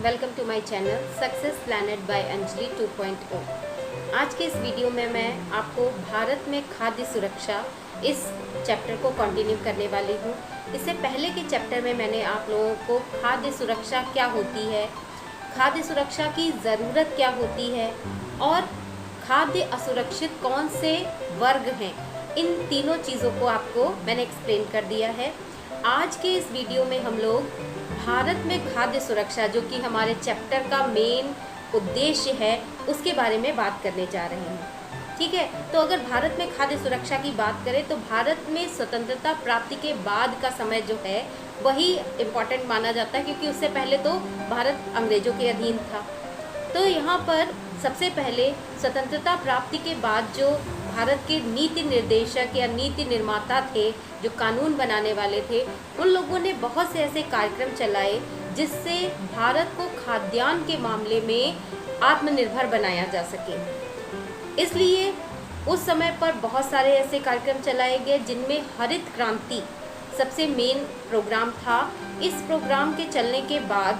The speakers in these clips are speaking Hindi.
Welcome to my channel success planet by Anjali 2.0। आज के इस वीडियो में मैं आपको भारत में खाद्य सुरक्षा इस चैप्टर को कंटिन्यू करने वाली हूँ। इससे पहले के चैप्टर में मैंने आप लोगों को खाद्य सुरक्षा क्या होती है, खाद्य सुरक्षा की ज़रूरत क्या होती है और खाद्य असुरक्षित कौन से वर्ग हैं, इन तीनों चीज़ों को आपको मैंने एक्सप्लेन कर दिया है। आज के इस वीडियो में हम लोग भारत में खाद्य सुरक्षा, जो कि हमारे चैप्टर का मेन उद्देश्य है, उसके बारे में बात करने जा रहे हैं। ठीक है, तो अगर भारत में खाद्य सुरक्षा की बात करें तो भारत में स्वतंत्रता प्राप्ति के बाद का समय जो है वही इम्पॉर्टेंट माना जाता है, क्योंकि उससे पहले तो भारत अंग्रेजों के अधीन था। तो यहाँ पर सबसे पहले स्वतंत्रता प्राप्ति के बाद जो भारत के नीति निर्देशक या नीति निर्माता थे, जो कानून बनाने वाले थे, उन लोगों ने बहुत से ऐसे कार्यक्रम चलाए जिससे भारत को खाद्यान्न के मामले में आत्मनिर्भर बनाया जा सके। इसलिए उस समय पर बहुत सारे ऐसे कार्यक्रम चलाए गए जिनमें हरित क्रांति सबसे मेन प्रोग्राम था। इस प्रोग्राम के चलने के बाद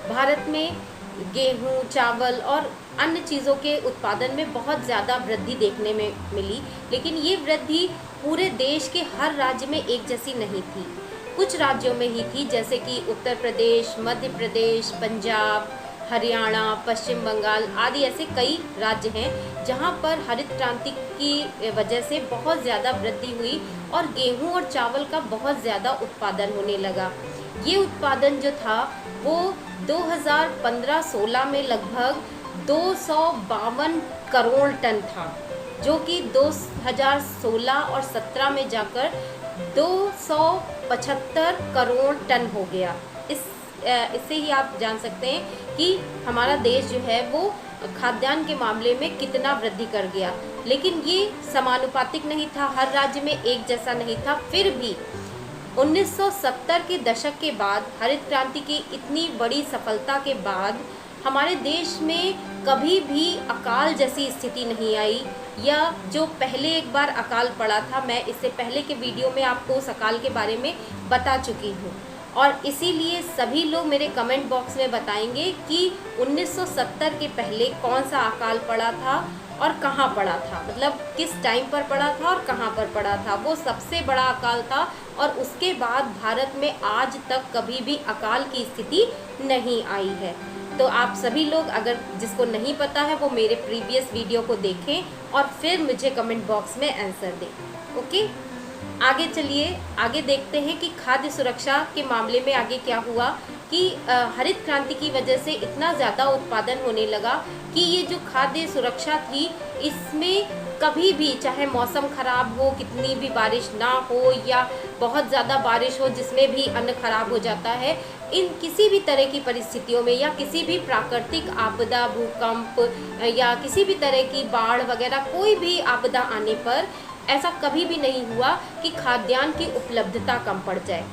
भारत में गेहूं, चावल और अन्य चीज़ों के उत्पादन में बहुत ज़्यादा वृद्धि देखने में मिली, लेकिन ये वृद्धि पूरे देश के हर राज्य में एक जैसी नहीं थी। कुछ राज्यों में ही थी, जैसे कि उत्तर प्रदेश, मध्य प्रदेश, पंजाब, हरियाणा, पश्चिम बंगाल आदि ऐसे कई राज्य हैं जहाँ पर हरित क्रांति की वजह से बहुत ज़्यादा वृद्धि हुई और गेहूं और चावल का बहुत ज़्यादा उत्पादन होने लगा। ये उत्पादन जो था वो 2015-16 में लगभग 252 करोड़ टन था, जो कि 2016 और 17 में जाकर 275 करोड़ टन हो गया। इससे ही आप जान सकते हैं कि हमारा देश जो है वो खाद्यान्न के मामले में कितना वृद्धि कर गया। लेकिन ये समानुपातिक नहीं था, हर राज्य में एक जैसा नहीं था। फिर भी 1970 के दशक के बाद, हरित क्रांति की इतनी बड़ी सफलता के बाद, हमारे देश में कभी भी अकाल जैसी स्थिति नहीं आई। या जो पहले एक बार अकाल पड़ा था, मैं इससे पहले के वीडियो में आपको उस अकाल के बारे में बता चुकी हूँ, और इसीलिए सभी लोग मेरे कमेंट बॉक्स में बताएंगे कि 1970 के पहले कौन सा अकाल पड़ा था और कहाँ पड़ा था, मतलब किस टाइम पर पड़ा था और कहाँ पर पड़ा था। वो सबसे बड़ा अकाल था और उसके बाद भारत में आज तक कभी भी अकाल की स्थिति नहीं आई है। तो आप सभी लोग, अगर जिसको नहीं पता है, वो मेरे प्रीवियस वीडियो को देखें और फिर मुझे कमेंट बॉक्स में आंसर दें। ओके, आगे चलिए, आगे देखते हैं कि खाद्य सुरक्षा के मामले में आगे क्या हुआ कि हरित क्रांति की वजह से इतना ज़्यादा उत्पादन होने लगा कि ये जो खाद्य सुरक्षा थी, इसमें कभी भी, चाहे मौसम खराब हो, कितनी भी बारिश ना हो या बहुत ज़्यादा बारिश हो जिसमें भी अन्न खराब हो जाता है, इन किसी भी तरह की परिस्थितियों में या किसी भी प्राकृतिक आपदा, भूकंप या किसी भी तरह की बाढ़ वगैरह कोई भी आपदा आने पर ऐसा कभी भी नहीं हुआ कि खाद्यान्न की उपलब्धता कम पड़ जाए।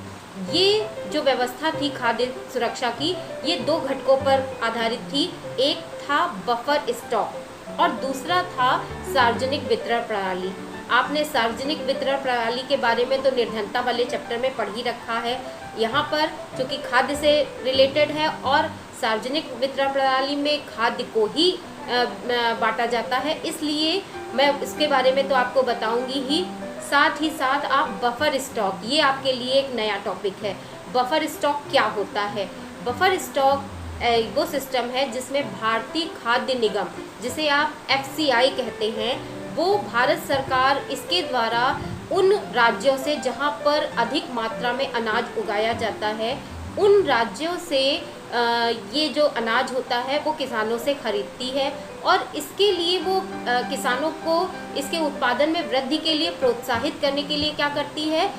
ये जो व्यवस्था थी खाद्य सुरक्षा की, ये दो घटकों पर आधारित थी। एक था बफर स्टॉक और दूसरा था सार्वजनिक वितरण प्रणाली। आपने सार्वजनिक वितरण प्रणाली के बारे में तो निर्धनता वाले चैप्टर में पढ़ ही रखा है। यहाँ पर चूँकि खाद्य से रिलेटेड है और सार्वजनिक वितरण प्रणाली में खाद्य को ही बांटा जाता है, इसलिए मैं इसके बारे में तो आपको बताऊंगी ही। साथ ही साथ आप बफर स्टॉक, ये आपके लिए एक नया टॉपिक है। बफर स्टॉक क्या होता है? बफर स्टॉक वो सिस्टम है जिसमें भारतीय खाद्य निगम, जिसे आप FCI कहते हैं, वो भारत सरकार इसके द्वारा उन राज्यों से जहाँ पर अधिक मात्रा में अनाज उगाया जाता है, उन राज्यों से ये जो अनाज होता है वो किसानों से खरीदती है और इसके लिए वो किसानों को इसके उत्पादन में वृद्धि के लिए प्रोत्साहित करने के लिए क्या करती है,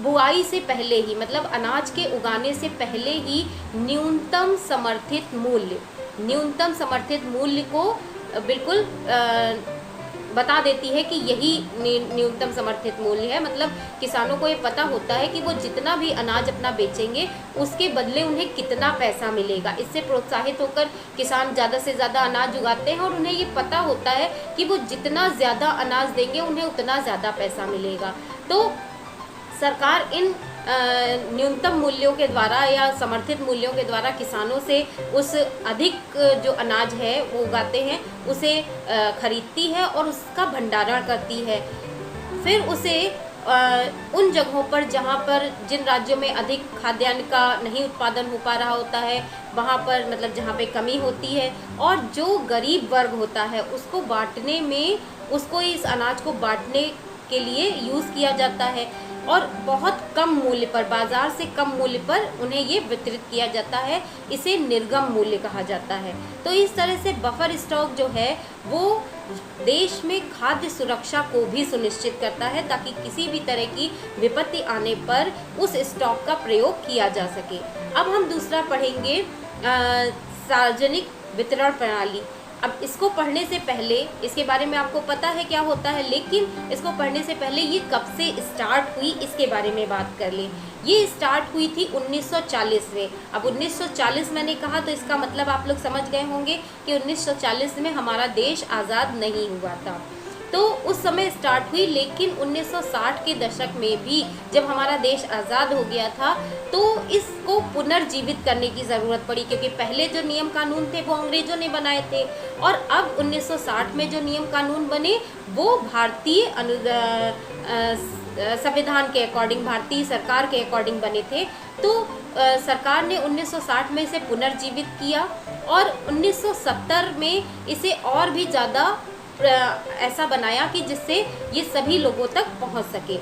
बुआई से पहले ही, मतलब अनाज के उगाने से पहले ही न्यूनतम समर्थित मूल्य को बिल्कुल बता देती है कि यही न्यूनतम समर्थित मूल्य है। मतलब किसानों को ये पता होता है कि वो जितना भी अनाज अपना बेचेंगे उसके बदले उन्हें कितना पैसा मिलेगा। इससे प्रोत्साहित होकर किसान ज़्यादा से ज़्यादा अनाज उगाते हैं और उन्हें ये पता होता है कि वो जितना ज़्यादा अनाज देंगे उन्हें उतना ज़्यादा पैसा मिलेगा। तो सरकार इन न्यूनतम मूल्यों के द्वारा या समर्थित मूल्यों के द्वारा किसानों से उस अधिक जो अनाज है वो उगाते हैं उसे खरीदती है और उसका भंडारण करती है। फिर उसे उन जगहों पर जहाँ पर जिन राज्यों में अधिक खाद्यान्न का नहीं उत्पादन हो पा रहा होता है वहाँ पर मतलब जहाँ पे कमी होती है और जो गरीब वर्ग होता है उसको बांटने में उसको इस अनाज को बांटने के लिए यूज़ किया जाता है और बहुत कम मूल्य पर, बाज़ार से कम मूल्य पर उन्हें ये वितरित किया जाता है। इसे निर्गम मूल्य कहा जाता है। तो इस तरह से बफर स्टॉक जो है वो देश में खाद्य सुरक्षा को भी सुनिश्चित करता है ताकि किसी भी तरह की विपत्ति आने पर उस स्टॉक का प्रयोग किया जा सके। अब हम दूसरा पढ़ेंगे सार्वजनिक वितरण प्रणाली। अब इसको पढ़ने से पहले इसके बारे में आपको पता है क्या होता है, लेकिन इसको पढ़ने से पहले ये कब से स्टार्ट हुई इसके बारे में बात कर लें। ये स्टार्ट हुई थी 1940 में। अब 1940 मैंने कहा तो इसका मतलब आप लोग समझ गए होंगे कि 1940 में हमारा देश आज़ाद नहीं हुआ था, तो उस समय स्टार्ट हुई। लेकिन 1960 के दशक में भी जब हमारा देश आज़ाद हो गया था तो इसको पुनर्जीवित करने की ज़रूरत पड़ी, क्योंकि पहले जो नियम कानून थे वो अंग्रेज़ों ने बनाए थे और अब 1960 में जो नियम कानून बने वो भारतीय संविधान के अकॉर्डिंग, भारतीय सरकार के अकॉर्डिंग बने थे। तो सरकार ने 1960 में इसे पुनर्जीवित किया और 1970 में इसे और भी ज़्यादा ऐसा बनाया कि जिससे ये सभी लोगों तक पहुंच सके।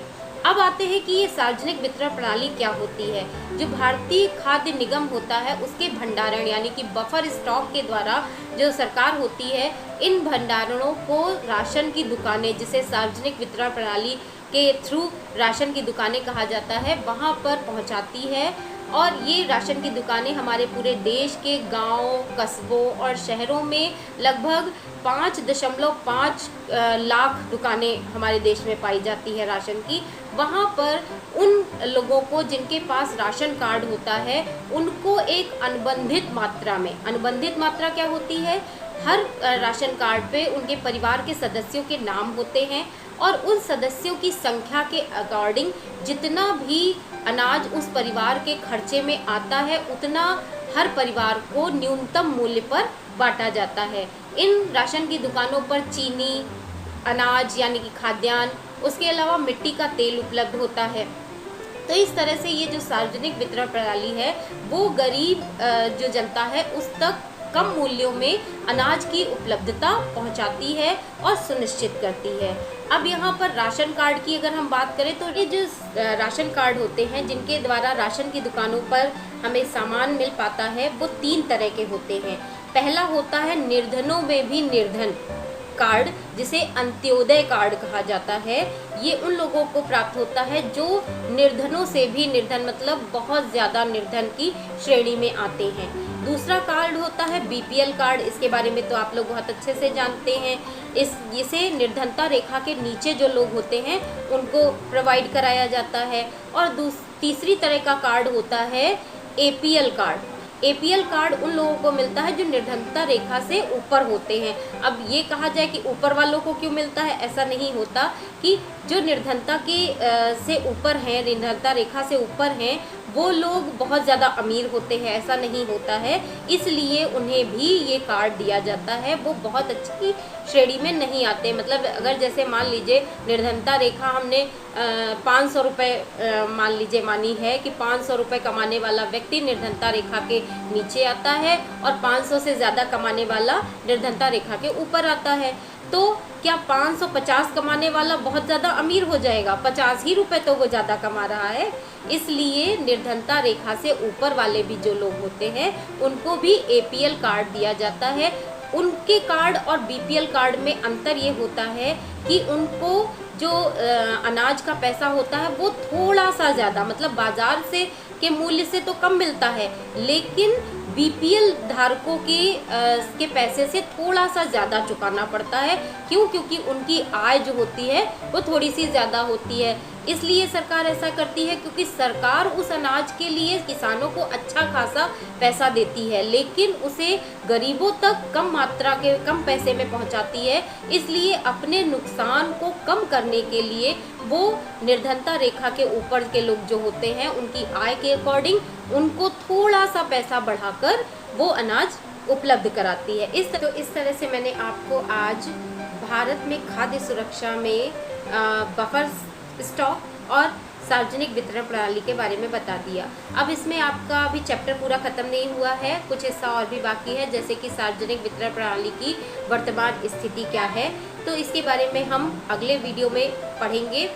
अब आते हैं कि ये सार्वजनिक वितरण प्रणाली क्या होती है। जो भारतीय खाद्य निगम होता है उसके भंडारण यानी कि बफर स्टॉक के द्वारा जो सरकार होती है इन भंडारणों को राशन की दुकानें, जिसे सार्वजनिक वितरण प्रणाली के थ्रू राशन की दुकानें कहा जाता है, वहाँ पर पहुँचाती है। और ये राशन की दुकानें हमारे पूरे देश के गांव, कस्बों और शहरों में लगभग 5.5 लाख दुकानें हमारे देश में पाई जाती है राशन की। वहाँ पर उन लोगों को जिनके पास राशन कार्ड होता है उनको एक अनुबंधित मात्रा में, अनुबंधित मात्रा क्या होती है, हर राशन कार्ड पे उनके परिवार के सदस्यों के नाम होते हैं और उन सदस्यों की संख्या के अकॉर्डिंग जितना भी अनाज उस परिवार के खर्चे में आता है उतना हर परिवार को न्यूनतम मूल्य पर बांटा जाता है। इन राशन की दुकानों पर चीनी, अनाज यानी कि खाद्यान्न, उसके अलावा मिट्टी का तेल उपलब्ध होता है। तो इस तरह से ये जो सार्वजनिक वितरण प्रणाली है वो गरीब जो जनता है उस तक कम मूल्यों में अनाज की उपलब्धता पहुंचाती है और सुनिश्चित करती है। अब यहाँ पर राशन कार्ड की अगर हम बात करें तो ये जो राशन कार्ड होते हैं जिनके द्वारा राशन की दुकानों पर हमें सामान मिल पाता है वो 3 तरह के होते हैं। पहला होता है निर्धनों में भी निर्धन कार्ड, जिसे अंत्योदय कार्ड कहा जाता है। ये उन लोगों को प्राप्त होता है जो निर्धनों से भी निर्धन, मतलब बहुत ज़्यादा निर्धन की श्रेणी में आते हैं। दूसरा कार्ड होता है बीपीएल कार्ड। इसके बारे में तो आप लोग बहुत अच्छे से जानते हैं। इसे निर्धनता रेखा के नीचे जो लोग होते हैं उनको प्रोवाइड कराया जाता है। और तीसरी तरह का कार्ड होता है एपीएल कार्ड। एपीएल कार्ड उन लोगों को मिलता है जो निर्धनता रेखा से ऊपर होते हैं। अब ये कहा जाए कि ऊपर वालों को क्यों मिलता है, ऐसा नहीं होता कि जो निर्धनता के से ऊपर हैं, निर्धनता रेखा से ऊपर हैं, वो लोग बहुत ज़्यादा अमीर होते हैं, ऐसा नहीं होता है। इसलिए उन्हें भी ये कार्ड दिया जाता है। वो बहुत अच्छी श्रेणी में नहीं आते। मतलब अगर जैसे मान लीजिए निर्धनता रेखा हमने 500 रुपये मान लीजिए मानी है कि 500 रुपये कमाने वाला व्यक्ति निर्धनता रेखा के नीचे आता है और 500 से ज़्यादा कमाने वाला निर्धनता रेखा के ऊपर आता है। तो क्या 550 कमाने वाला बहुत ज़्यादा अमीर हो जाएगा? 50 ही रुपये तो वो ज़्यादा कमा रहा है। इसलिए निर्धनता रेखा से ऊपर वाले भी जो लोग होते हैं उनको भी एपीएल कार्ड दिया जाता है। उनके कार्ड और बीपीएल कार्ड में अंतर ये होता है कि उनको जो अनाज का पैसा होता है वो थोड़ा सा ज़्यादा, मतलब बाज़ार से के मूल्य से तो कम मिलता है, लेकिन बीपीएल धारकों के पैसे से थोड़ा सा ज़्यादा चुकाना पड़ता है। क्यों? क्योंकि उनकी आय जो होती है वो थोड़ी सी ज़्यादा होती है। इसलिए सरकार ऐसा करती है क्योंकि सरकार उस अनाज के लिए किसानों को अच्छा खासा पैसा देती है, लेकिन उसे गरीबों तक कम मात्रा के कम पैसे में पहुंचाती है। इसलिए अपने नुकसान को कम करने के लिए वो निर्धनता रेखा के ऊपर के लोग जो होते हैं उनकी आय के अकॉर्डिंग उनको थोड़ा सा पैसा बढ़ाकर वो अनाज उपलब्ध कराती है। इस तरह से मैंने आपको आज भारत में खाद्य सुरक्षा में बफर स्टॉक और सार्वजनिक वितरण प्रणाली के बारे में बता दिया। अब इसमें आपका अभी चैप्टर पूरा खत्म नहीं हुआ है, कुछ हिस्सा और भी बाकी है, जैसे कि सार्वजनिक वितरण प्रणाली की वर्तमान स्थिति क्या है, तो इसके बारे में हम अगले वीडियो में पढ़ेंगे।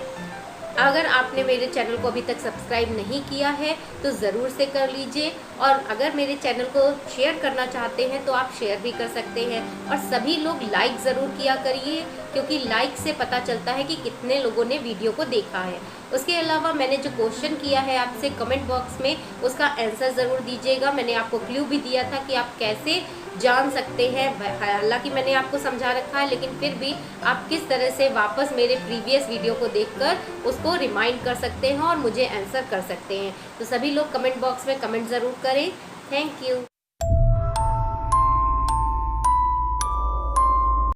अगर आपने मेरे चैनल को अभी तक सब्सक्राइब नहीं किया है तो ज़रूर से कर लीजिए, और अगर मेरे चैनल को शेयर करना चाहते हैं तो आप शेयर भी कर सकते हैं, और सभी लोग लाइक ज़रूर किया करिए क्योंकि लाइक से पता चलता है कि कितने लोगों ने वीडियो को देखा है। उसके अलावा मैंने जो क्वेश्चन किया है आपसे कमेंट बॉक्स में, उसका आंसर ज़रूर दीजिएगा। मैंने आपको क्लू भी दिया था कि आप कैसे जान सकते हैं, हालांकि मैंने आपको समझा रखा है, लेकिन फिर भी आप किस तरह से वापस मेरे प्रीवियस वीडियो को देखकर उसको रिमाइंड कर सकते हैं और मुझे आंसर कर सकते हैं। तो सभी लोग कमेंट बॉक्स में कमेंट ज़रूर करें। Thank you.